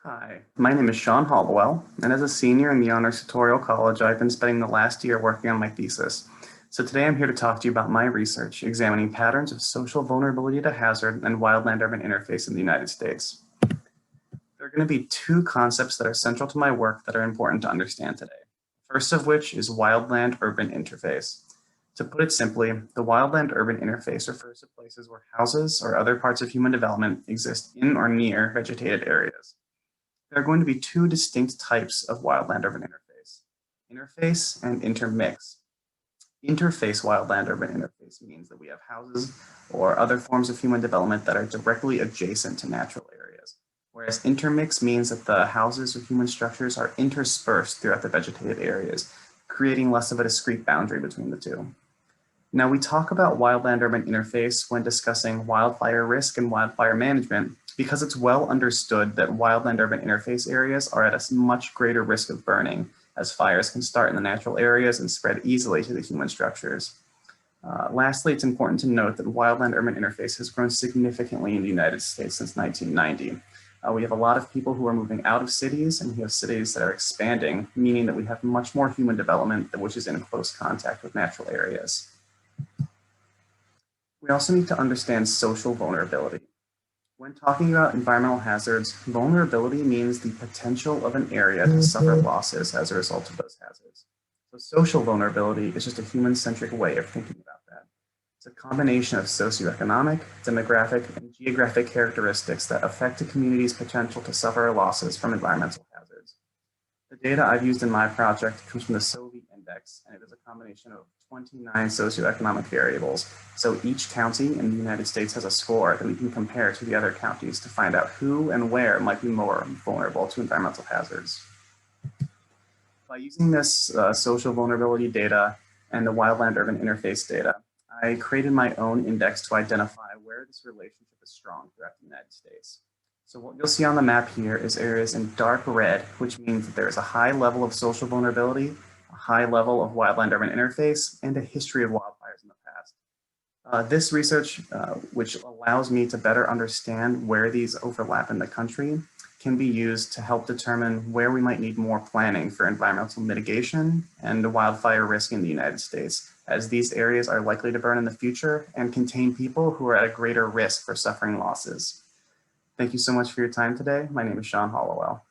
Hi, my name is Sean Hollowell, and as a senior in the Honors Tutorial College, I've been spending the last year working on my thesis. So today I'm here to talk to you about my research examining patterns of social vulnerability to hazard and wildland-urban interface in the United States. There are going to be two concepts that are central to my work that are important to understand today. First of which is wildland-urban interface. To put it simply, the wildland-urban interface refers to places where houses or other parts of human development exist in or near vegetated areas. There are going to be two distinct types of wildland-urban interface: interface and intermix. Interface wildland-urban interface means that we have houses or other forms of human development that are directly adjacent to natural areas, whereas intermix means that the houses or human structures are interspersed throughout the vegetated areas, creating less of a discrete boundary between the two. Now, we talk about wildland-urban interface when discussing wildfire risk and wildfire management because it's well understood that wildland-urban interface areas are at a much greater risk of burning, as fires can start in the natural areas and spread easily to the human structures. Lastly, it's important to note that wildland-urban interface has grown significantly in the United States since 1990. We have a lot of people who are moving out of cities, and we have cities that are expanding, meaning that we have much more human development which is in close contact with natural areas. We also need to understand social vulnerability. When talking about environmental hazards, vulnerability means the potential of an area to suffer losses as a result of those hazards. So social vulnerability is just a human-centric way of thinking about that. It's a combination of socioeconomic, demographic, and geographic characteristics that affect a community's potential to suffer losses from environmental hazards. The data I've used in my project comes from the SOVI index, and it is a combination of 29 socioeconomic variables. So each county in the United States has a score that we can compare to the other counties to find out who and where might be more vulnerable to environmental hazards. By using this social vulnerability data and the wildland-urban interface data, I created my own index to identify where this relationship is strong throughout the United States. So what you'll see on the map here is areas in dark red, which means that there is a high level of social vulnerability, a high level of wildland-urban interface, and a history of wildfires in the past. This research, which allows me to better understand where these overlap in the country, can be used to help determine where we might need more planning for environmental mitigation and wildfire risk in the United States, as these areas are likely to burn in the future and contain people who are at a greater risk for suffering losses. Thank you so much for your time today. My name is Sean Hollowell.